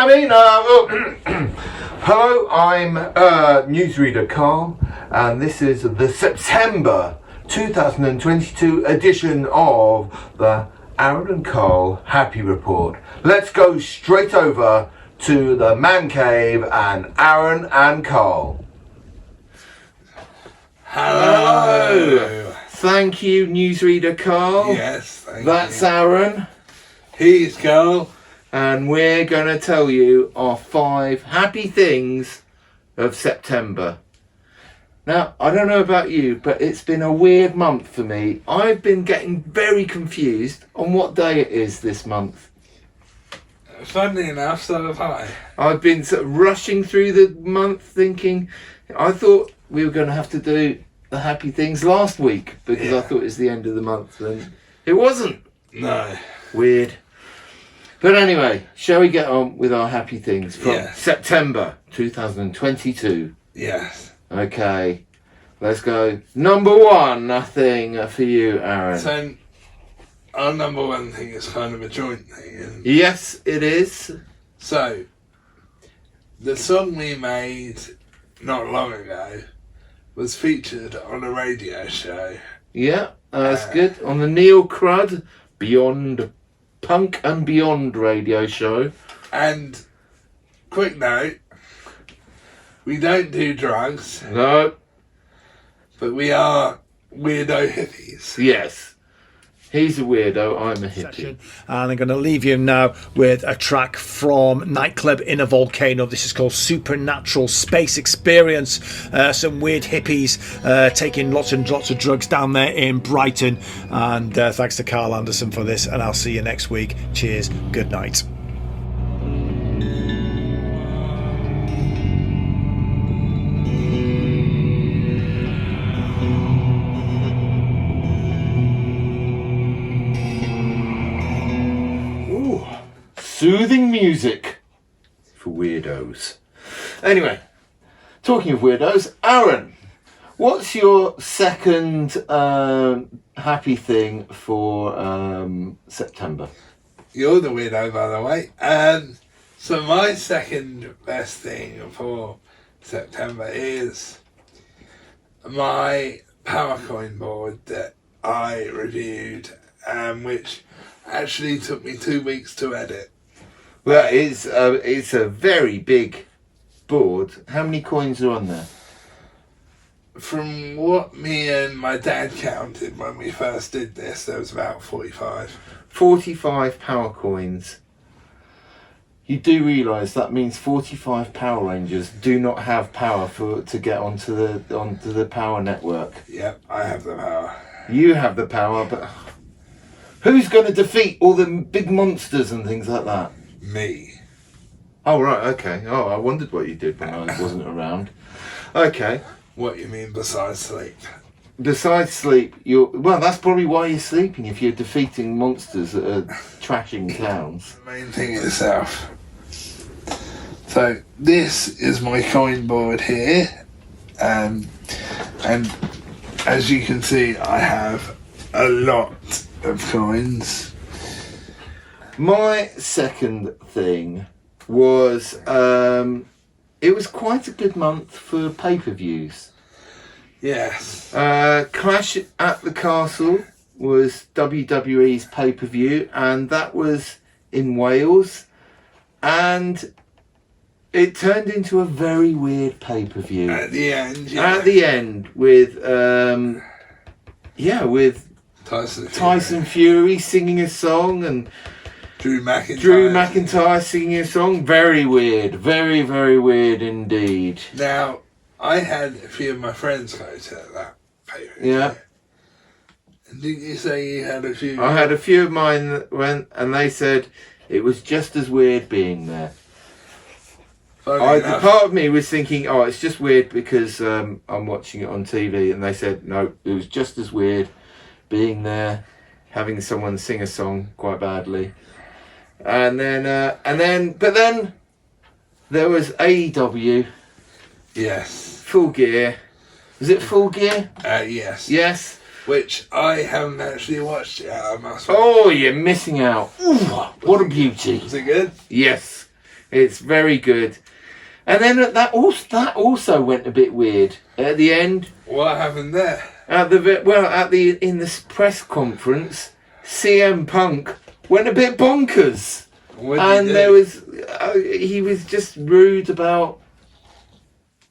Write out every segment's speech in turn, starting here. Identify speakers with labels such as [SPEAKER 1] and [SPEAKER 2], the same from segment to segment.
[SPEAKER 1] Hello, I'm newsreader Carl, and this is the September 2022 edition of the Arran and Carl Happy Report. Let's go straight over to the man cave and Arran and Carl.
[SPEAKER 2] Hello.
[SPEAKER 1] Thank you, newsreader Carl.
[SPEAKER 2] Yes, thank
[SPEAKER 1] That's
[SPEAKER 2] you.
[SPEAKER 1] Arran.
[SPEAKER 2] He's Carl.
[SPEAKER 1] And we're going to tell you our 5 happy things of September. Now, I don't know about you, but it's been a weird month for me. I've been getting very confused on what day it is this month.
[SPEAKER 2] Funny enough, so have I.
[SPEAKER 1] I've been sort of rushing through the month thinking, I thought we were going to have to do the happy things last week because I thought it was the end of the month, and it wasn't.
[SPEAKER 2] No.
[SPEAKER 1] Weird. But anyway, shall we get on with our happy things from September 2022?
[SPEAKER 2] Yes.
[SPEAKER 1] Okay, let's go. Number 1 thing for you, Arran.
[SPEAKER 2] So, our number 1 thing is kind of a joint thing, isn't it?
[SPEAKER 1] Yes, it is.
[SPEAKER 2] So, the song we made not long ago was featured on a radio show.
[SPEAKER 1] Yeah, that's good. On the Neil Crud Beyond Punk and Beyond radio show.
[SPEAKER 2] And, quick note, we don't do drugs.
[SPEAKER 1] No.
[SPEAKER 2] But we are weirdo hippies.
[SPEAKER 1] Yes. He's a weirdo, I'm a hippie.
[SPEAKER 3] And I'm going to leave you now with a track from Nightclub in a Volcano. This is called Supernatural Space Experience. Some weird hippies taking lots and lots of drugs down there in Brighton. And thanks to Carl Anderson for this. And I'll see you next week. Cheers. Good night.
[SPEAKER 1] Soothing music for weirdos. Anyway, talking of weirdos, Arran, what's your second happy thing for September?
[SPEAKER 2] You're the weirdo, by the way. So my second best thing for September is my PowerCoin board that I reviewed, which actually took me 2 weeks to edit.
[SPEAKER 1] Well, it's a very big board. How many coins are on there?
[SPEAKER 2] From what me and my dad counted when we first did this, there was about 45.
[SPEAKER 1] 45 power coins. You do realise that means 45 Power Rangers do not have power to get onto the power network.
[SPEAKER 2] Yep, I have the power.
[SPEAKER 1] You have the power, but who's going to defeat all the big monsters and things like that?
[SPEAKER 2] Me.
[SPEAKER 1] Oh, right, okay. Oh, I wondered what you did when I wasn't around. Okay.
[SPEAKER 2] What you mean besides sleep?
[SPEAKER 1] Besides sleep, well, that's probably why you're sleeping, if you're defeating monsters that are trashing towns.
[SPEAKER 2] The main thing is self. So, this is my coin board here. And as you can see, I have a lot of coins.
[SPEAKER 1] My second thing was, it was quite a good month for pay-per-views.
[SPEAKER 2] Yes.
[SPEAKER 1] Clash at the Castle was WWE's pay-per-view, and that was in Wales, and it turned into a very weird pay-per-view.
[SPEAKER 2] At the end, yeah.
[SPEAKER 1] At the end, with with
[SPEAKER 2] Tyson
[SPEAKER 1] Fury singing a song, and
[SPEAKER 2] Drew McIntyre
[SPEAKER 1] singing a song. Very weird. Very, very weird indeed.
[SPEAKER 2] Now, I had a few of my friends go to that pay-per-view.
[SPEAKER 1] Yeah.
[SPEAKER 2] And didn't you say you had a few?
[SPEAKER 1] I had a few of mine that went, and they said it was just as weird being there. The part of me was thinking, oh, it's just weird because I'm watching it on TV, and they said, no, it was just as weird being there, having someone sing a song quite badly. And then there was AEW.
[SPEAKER 2] Yes.
[SPEAKER 1] Full Gear. Was it Full Gear?
[SPEAKER 2] Yes.
[SPEAKER 1] Yes.
[SPEAKER 2] Which I haven't actually watched yet, I must admit.
[SPEAKER 1] Oh, you're missing out. Ooh, what a beauty.
[SPEAKER 2] Was it good?
[SPEAKER 1] Yes. It's very good. And then that also went a bit weird at the end.
[SPEAKER 2] What happened there?
[SPEAKER 1] In this press conference, CM Punk went a bit bonkers, and he was just rude about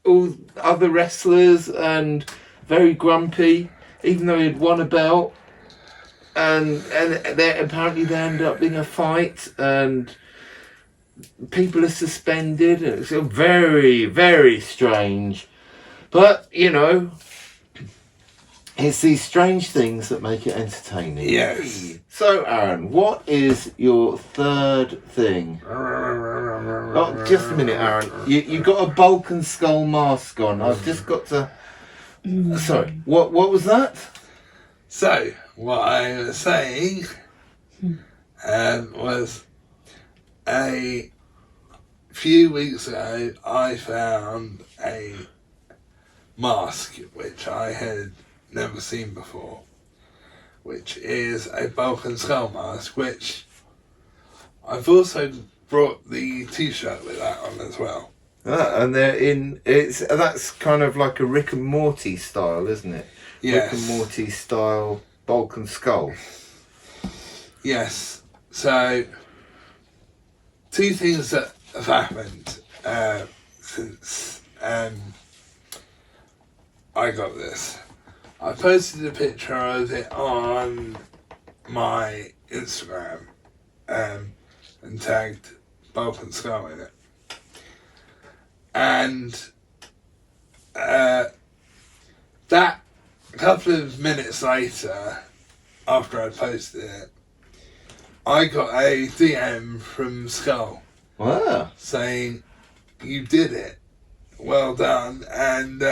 [SPEAKER 1] all other wrestlers and very grumpy, even though he'd won a belt. And apparently there ended up being a fight, and people are suspended. It's very, very strange. But, you know, it's these strange things that make it entertaining.
[SPEAKER 2] Yes.
[SPEAKER 1] So, Arran, what is your third thing? Oh, just a minute, Arran. You got a bulk and skull mask on. I've just got to... Sorry, what was that?
[SPEAKER 2] So, what I was saying was a few weeks ago I found a mask which I had never seen before, which is a bulk and skull mask, which I've also brought the t-shirt with that on as well.
[SPEAKER 1] And that's kind of like a Rick and Morty style, isn't it?
[SPEAKER 2] Yes.
[SPEAKER 1] Rick and Morty style bulk and skull.
[SPEAKER 2] Yes. So, two things that have happened since I got this. I posted a picture of it on my Instagram and tagged Bulk and Skull in it. And that a couple of minutes later, after I posted it, I got a DM from Skull.
[SPEAKER 1] Wow.
[SPEAKER 2] Saying, "You did it. Well done." And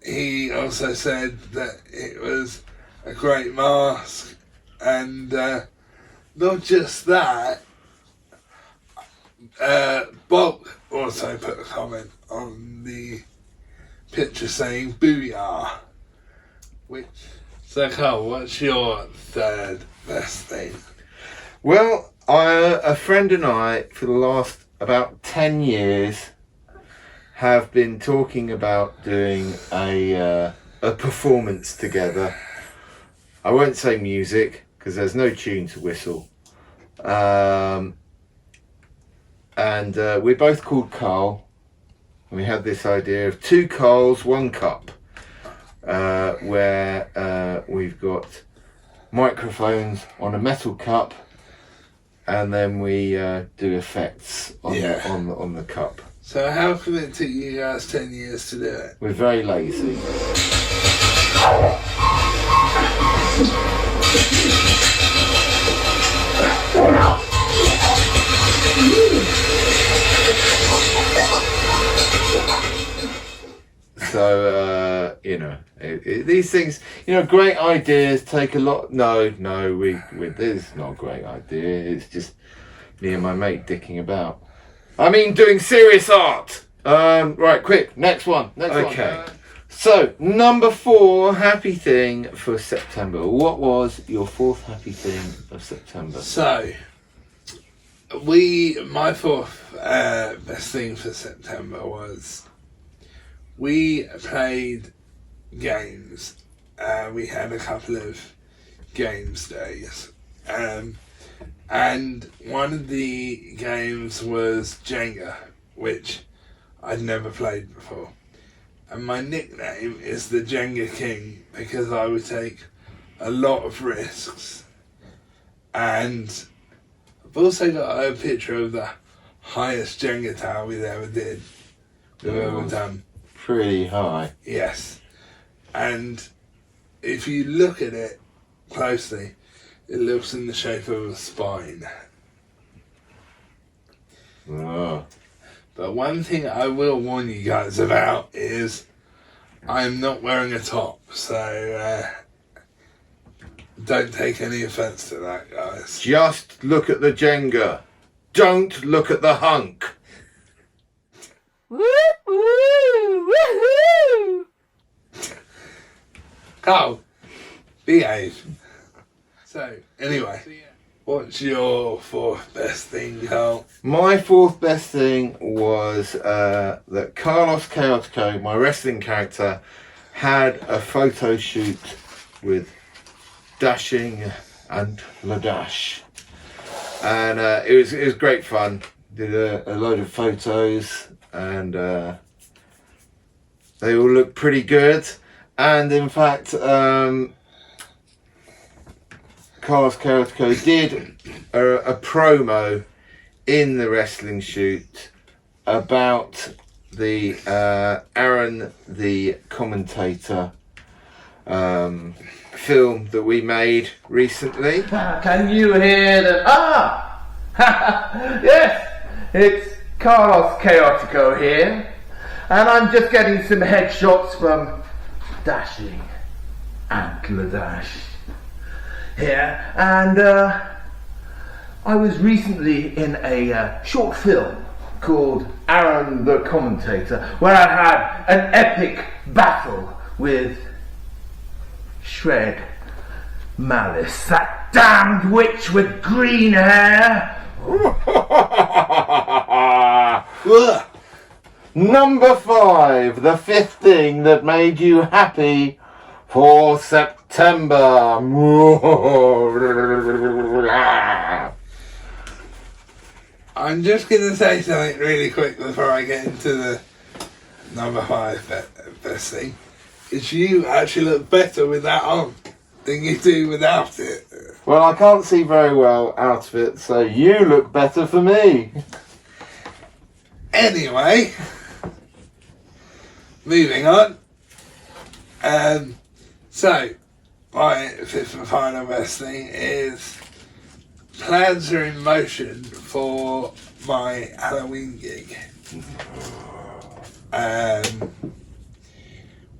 [SPEAKER 2] he also said that it was a great mask. And not just that, Bulk also put a comment on the picture saying "Booyah." So Carl, what's your third best thing?
[SPEAKER 1] Well, a friend and I, for the last about 10 years, have been talking about doing a performance together. I won't say music, because there's no tune to whistle. And we're both called Carl. And we had this idea of 2 Carls, 1 cup. Where we've got microphones on a metal cup, and then we do effects on the cup.
[SPEAKER 2] So how come it took you guys 10 years to do it?
[SPEAKER 1] We're very lazy. So, these things, great ideas take a lot. No, this is not a great idea. It's just me and my mate dicking about. I mean, doing serious art. Right, quick, next one. Okay. So, number 4 happy thing for September. What was your 4th happy thing of September?
[SPEAKER 2] So, my 4th best thing for September was we played games. We had a couple of games days. And one of the games was Jenga, which I'd never played before. And my nickname is the Jenga King because I would take a lot of risks. And I've also got a picture of the highest Jenga tower we've ever done.
[SPEAKER 1] Pretty high.
[SPEAKER 2] Yes. And if you look at it closely, it looks in the shape of a spine.
[SPEAKER 1] Oh.
[SPEAKER 2] But one thing I will warn you guys about is I'm not wearing a top, so don't take any offence to that, guys.
[SPEAKER 1] Just look at the Jenga. Don't look at the hunk.
[SPEAKER 4] Woo woo woohoo!
[SPEAKER 2] Carl, behave. So, anyway, What's your fourth best thing, Carl?
[SPEAKER 1] My fourth best thing was that Carlos Chaotico, my wrestling character, had a photo shoot with Dashing and Ladash, and it was great fun. Did a load of photos, and they all look pretty good. And in fact, Carlos Chaotico did a promo in the wrestling shoot about the Arran, the commentator, film that we made recently.
[SPEAKER 5] Can you hear the... Yes, it's Carlos Chaotico here, and I'm just getting some headshots from Dashing and Ladash here, and I was recently in a short film called Arran the Commentator, where I had an epic battle with Shred Malice, that damned witch with green hair.
[SPEAKER 1] Number 5, the fifth thing that made you happy for September.
[SPEAKER 2] I'm just going to say something really quick before I get into the number 5 best thing. Is you actually look better with that on than you do without it.
[SPEAKER 1] Well, I can't see very well out of it, so you look better for me.
[SPEAKER 2] Anyway, moving on. So, my fifth and final best thing is plans are in motion for my Halloween gig.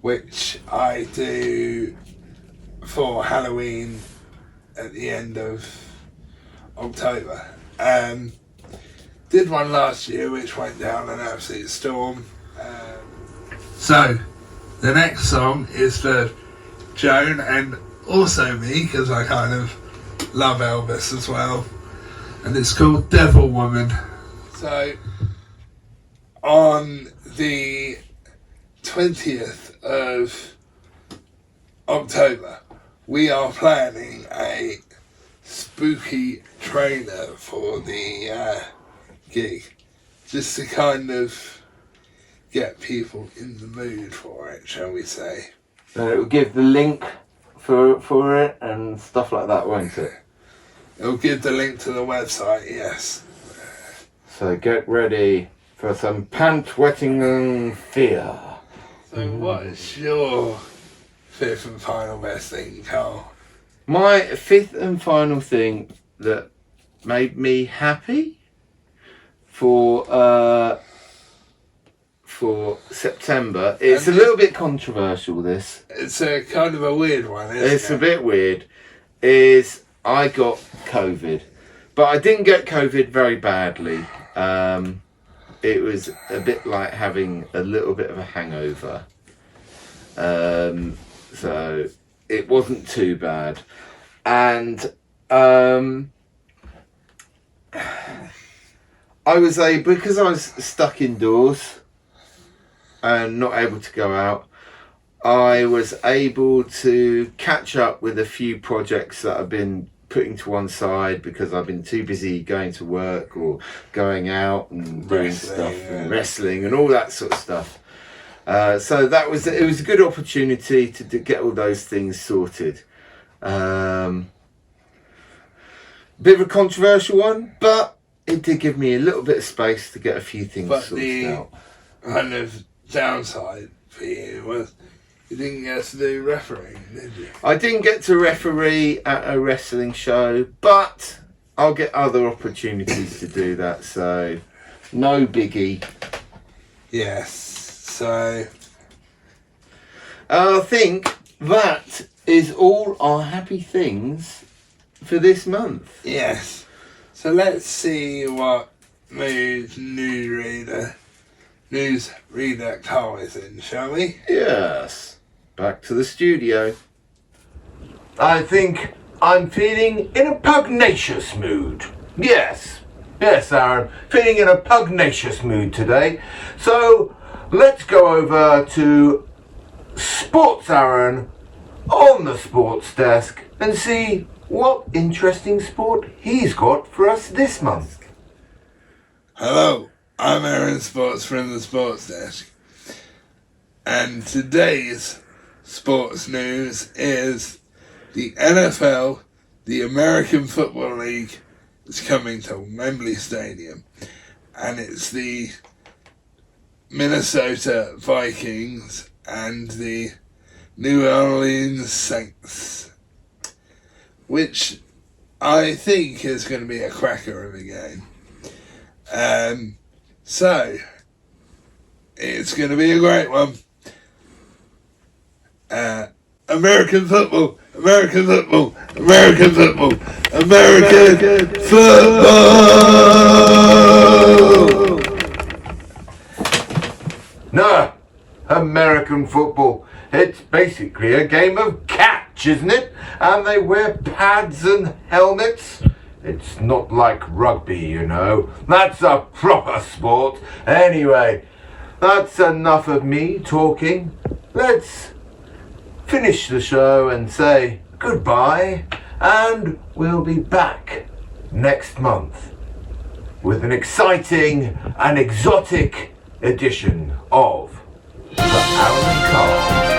[SPEAKER 2] Which I do for Halloween at the end of October. Did one last year which went down an absolute storm. So the next song is for Joan and also me, because I kind of love Elvis as well, and it's called Devil Woman. So on the 20th of October, we are planning a spooky trailer for the gig, just to kind of get people in the mood for it, shall we say.
[SPEAKER 1] And it will give the link for it and stuff like that, won't it?
[SPEAKER 2] It'll give the link to the website, yes.
[SPEAKER 1] So get ready for some pant-wetting fear.
[SPEAKER 2] So what's your fifth and final best thing, Carl?
[SPEAKER 1] My fifth and final thing that made me happy for September. It's a little bit controversial, this.
[SPEAKER 2] It's a kind of a weird one, isn't it?
[SPEAKER 1] It's a bit weird. Is I got COVID. But I didn't get COVID very badly. It was a bit like having a little bit of a hangover. So it wasn't too bad. And I was able, because I was stuck indoors and not able to go out, I was able to catch up with a few projects that I've been putting to one side because I've been too busy going to work or going out and doing stuff and wrestling and all that sort of stuff. So it was a good opportunity to get all those things sorted. Bit of a controversial one, but it did give me a little bit of space to get a few things sorted out.
[SPEAKER 2] Kind of downside for you was you didn't get to do refereeing, did you?
[SPEAKER 1] I didn't get to referee at a wrestling show, but I'll get other opportunities to do that, so no biggie.
[SPEAKER 2] Yes, so
[SPEAKER 1] I think that is all our happy things for this month.
[SPEAKER 2] yes. So let's see what newsreader Carl is in, shall we?
[SPEAKER 1] Yes. Back to the studio. I think I'm feeling in a pugnacious mood. Yes, Aaron, feeling in a pugnacious mood today. So let's go over to Sports Arran on the sports desk and see what interesting sport he's got for us this month.
[SPEAKER 2] Hello, I'm Arran Sports from the Sports Desk, and today's sports news is the NFL, the American Football League, is coming to Wembley Stadium, and it's the Minnesota Vikings and the New Orleans Saints, which I think is going to be a cracker of a game. So it's going to be a great one. American football, American football, American football, American football.
[SPEAKER 1] No, American football. It's basically a game of catch, isn't it? And they wear pads and helmets. It's not like rugby, you know. That's a proper sport. Anyway, that's enough of me talking. Let's finish the show and say goodbye, and we'll be back next month with an exciting and exotic edition of the Arran Cast.